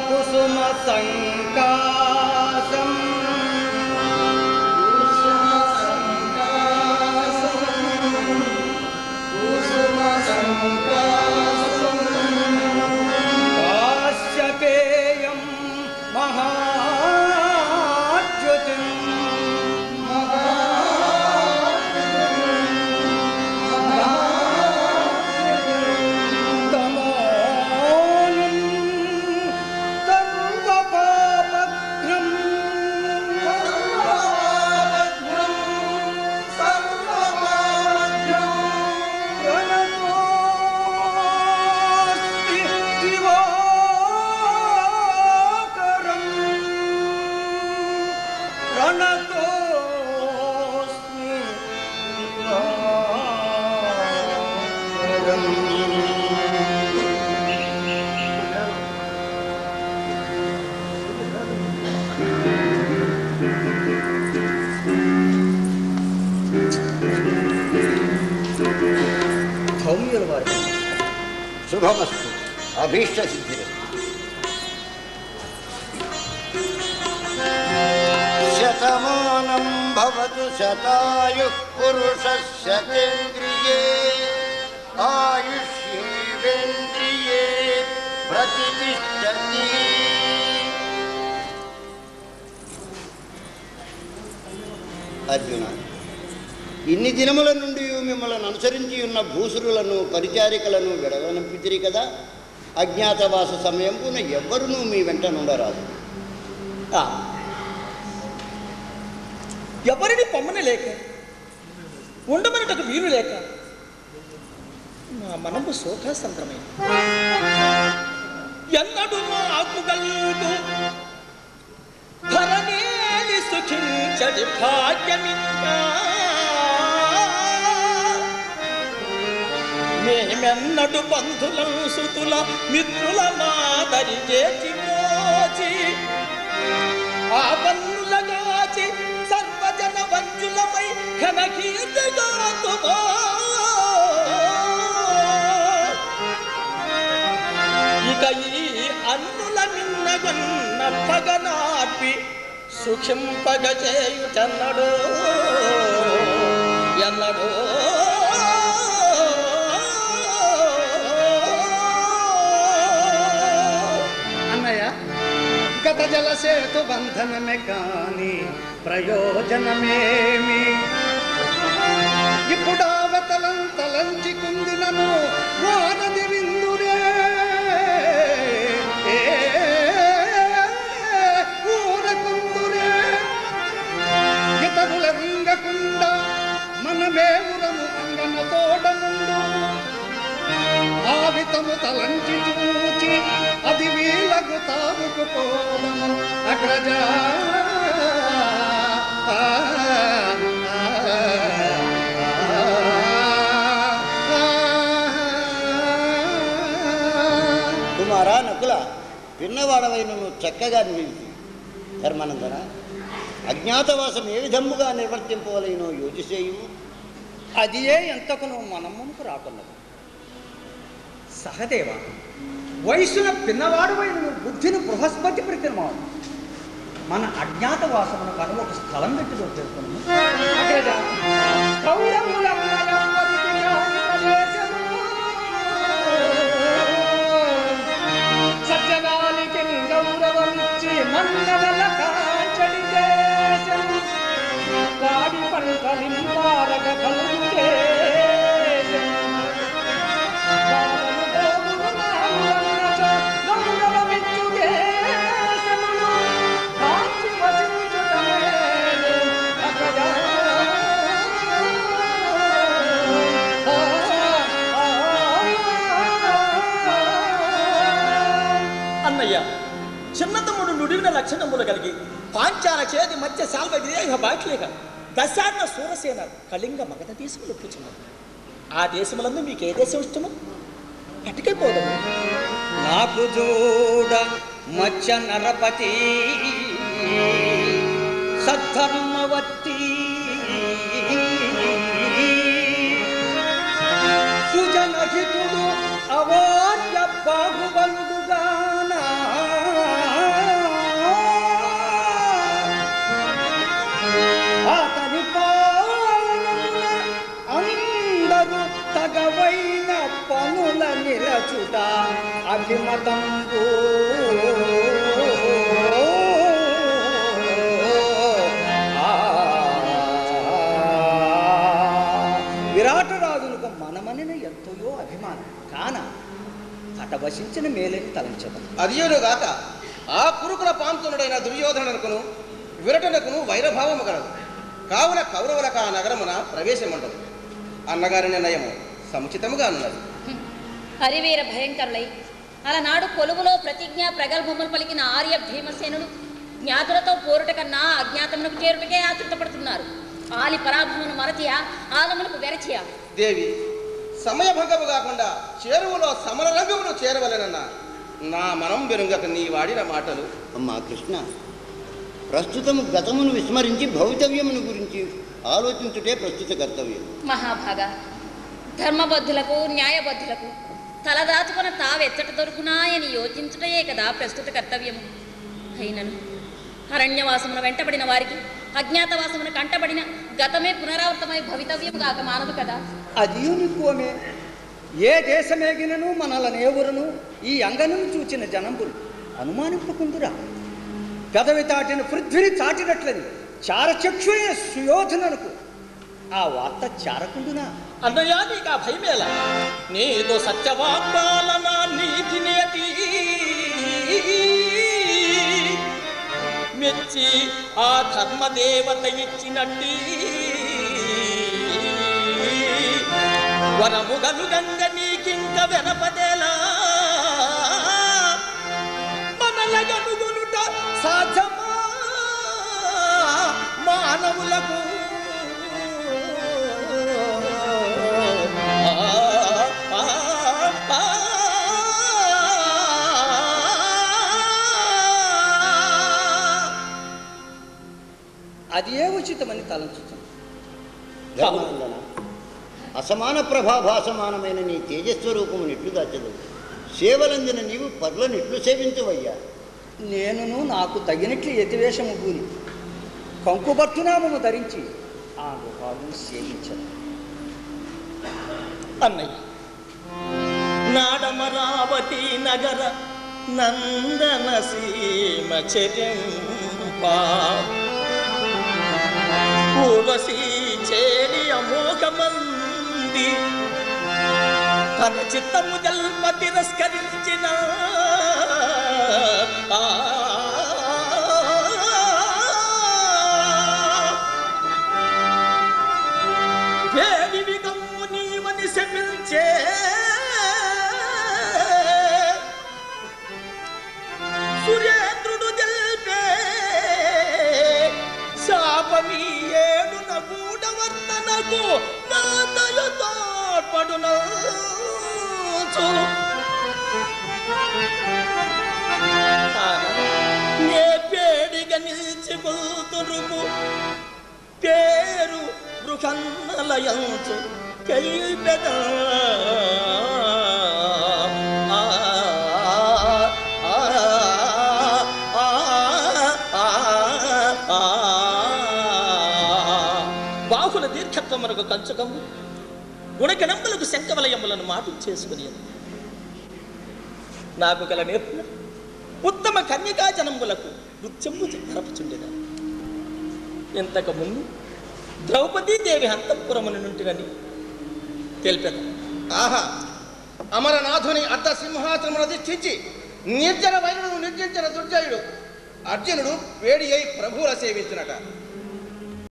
కుసుమ సంకాసం కాశ్యపేయం మహాద్యుతిం శుభమస్తు. అభీష్ట సిద్ధిరస్తు. శతమానం భవతు శతాయుః పురుషః శతేంద్రియే ఆయుష్యేవేంద్రియే ప్రతిష్ఠతి. అర్జున, ఇన్ని దినముల నుండి మిమ్మల్ని అనుసరించి ఉన్న భూసురులను పరిచారికలను విడవనంపితిరి కదా. అజ్ఞాతవాస సమయంపున ఎవ్వరునూ మీ వెంట నుండరాదు. ఎవరిని పొమ్మని లేక ఉండమనటకు వీలు లేక మా మనము శోకాసంద్రమే. ఎన్నడు మాకు గల్గు ధరణేని సుఖించడి భాగ్యమింకా మేమెన్నడు బంధులం సుతుల మిత్రుల మాదరి చేచి ఆ పన్నులగాచి సర్వజన వంజులపై ఘనకీర్తిగాతుమా. ఇక ఈ అన్నుల మిన్నగొన్న పగనాపి సుఖింపగ చేయుటన్నడో ఎన్నడో. గత జలసేతు బంధనమే కాని ప్రయోజనమేమి. ఇప్పుడావతలం తలంచి కుందినను వానది విందురే ఊరకుందురే. ఇతరుల రింగకుండా మనమే ఉరము అంగన తోడముండు. ఆవితము తలంచి చూచి అది వీలకు తావుకు పోదము అగ్రజ. కుమారా నకుల, పిన్నవాడవైన నువ్వు చక్కగా నిలిచి ధర్మానందన, అజ్ఞాతవాసం ఏ విధముగా నిర్వర్తింపవలైనో యోచిసేయు. అది ఏ ఎంతకును మనమునకు రాకున్నది. సహదేవ, వయసున పిన్నవాడువైన బుద్ధిని బృహస్పతి ప్రతిమాడు. మన అజ్ఞాతవాసమును కనుమ ఒక స్థలం పెట్టి దొరుకుతున్నాము. సజ్జనానికి గౌరవమిచ్చి మన్నవల కాంచడి దేశం వాడి పంటలింపారగ కలుగుతే అన్నయ్య. చిన్న తమ్ముడు నుడివిన లక్షణములు కలిగి పాంచాల చేతి మధ్య శాల్వ విదేహ బాట్లేక దశాన్న సూరసేన కళింగ మగధ దేశములు ఒప్పుచున్నారు. ఆ దేశములందు మీకు ఏ దేశం ఇష్టమో అటుకైపోదాము. నాకు చూడ మత్స్య నరపతి సద్ధర్మవతి సుజనహితుడు అవార్య బాహుబలుడుగా నిలచుట అభిమతంబు విరాటరాజులకు మనమనిన ఎంతయో అభిమానం కాన హఠవశించిన మేలని తలంచదు. అదియునుగాక ఆ కురుకుల పాంతునుడైన దుర్యోధనునకును విరటనకును వైరభావము గలదు. కావున కౌరవులకు ఆ నగరమున ప్రవేశముండదు. అన్నగారి నిర్ణయము సముచితముగా ఉన్నది. హరివీర భయంకరులై అలనాడు కొలువులో ప్రతిజ్ఞ ప్రగల్భములు పలికిన ఆర్య భీమసేనుడు జ్ఞాతులతో పోరుట కన్నా అజ్ఞాతమునకు చేరుటకే ఆతృతపడుతున్నారు. ఆలి పరాభమును మరచియా ఆలములకు వెరచియా. దేవి, సమయభంగము కాకుండా చేరువులో సమర రంగమును చేరవలెనన్న నా మనం బెరుంగక నీ వాడిన మాటలు. అమ్మా కృష్ణ, ప్రస్తుతము గతమును విస్మరించి భవితవ్యమును గురించి ఆలోచించుటే ప్రస్తుత కర్తవ్యం. మహాభాగా, ధర్మబద్ధులకు న్యాయబద్ధులకు తలదాచుకున్న తావెచ్చట దొరుకునాయని యోచించుటయే కదా ప్రస్తుత కర్తవ్యము. అయినను అరణ్యవాసమున వెంటబడిన వారికి అజ్ఞాతవాసమున కంటబడిన గతమే పునరావృతమై భవితవ్యం కాక మానదు కదా. అదియునికోమే ఏ దేశమేగినను మనలనేవురను ఈ అంగనను చూచిన జనంబులు అనుమానింపకుందురా. పెదవి తాటిన పృథ్విని చాటినట్లని చారచక్షుయే సుయోధనకు ఆ వార్త చారకుండునా. అన్నయ్య, నీకు ఆ భయమేలా? నీతో సత్యవాగ్దాలన నీతి నేతి మెచ్చి ఆ ధర్మదేవత ఇచ్చినట్టి వరముగలు గంగ నీకింక వెనపదేలా మనలగనుగునుట సాధ్యమా మానవులకు. అది ఏ ఉచితమని తలంచుతుంది. ధర్మానందన, అసమాన ప్రభాభాసమానమైన నీ తేజస్వరూపము నెట్లు దాచదు. సేవలందిన నీవు పర్లను ఎట్లు సేవించవయ్యా. నేనును నాకు తగినట్లు యతివేషము గూని కంకుబర్తునామము ధరించి ఆ గుహాలను సేవించను. అన్నయ్య, నాడమరావతి నగర నందన సీమ చెరింపా ఊర్వశీ చేరి అమోఘమంది తన చిత్తము జల్ప తిరస్కరించిన దేవి గమ్ము నీవని శపించే సురేంద్రుడు జల్పే శాపమీయేడు నగూఢవర్తనకు నాదయు తోడ్పడును. నే పేడిగా నిల్చికొల్తురుపు పేరు బృహన్నలయంచు కైపెద బాహుల దీర్ఘత్వమునకు కంచుకము గుణగణములకు శంఖవలయములను మాటు చేసుకుని నాకు గల నేర్పున ఉత్తమ కన్యకాజనములకు నృత్యము జరపుచుండెదా. ఇంతకు ముందు ద్రౌపదీదేవి హంతపురమును నుంటినని తెలిపెద. ఆహా, అమరనాథుని అర్ధ సింహాసనమును అధిష్ఠించి నిర్జన వైరును నిర్జించిన దుర్జయుడు అర్జునుడు వేడి అయి ప్రభువుల సేవించునట.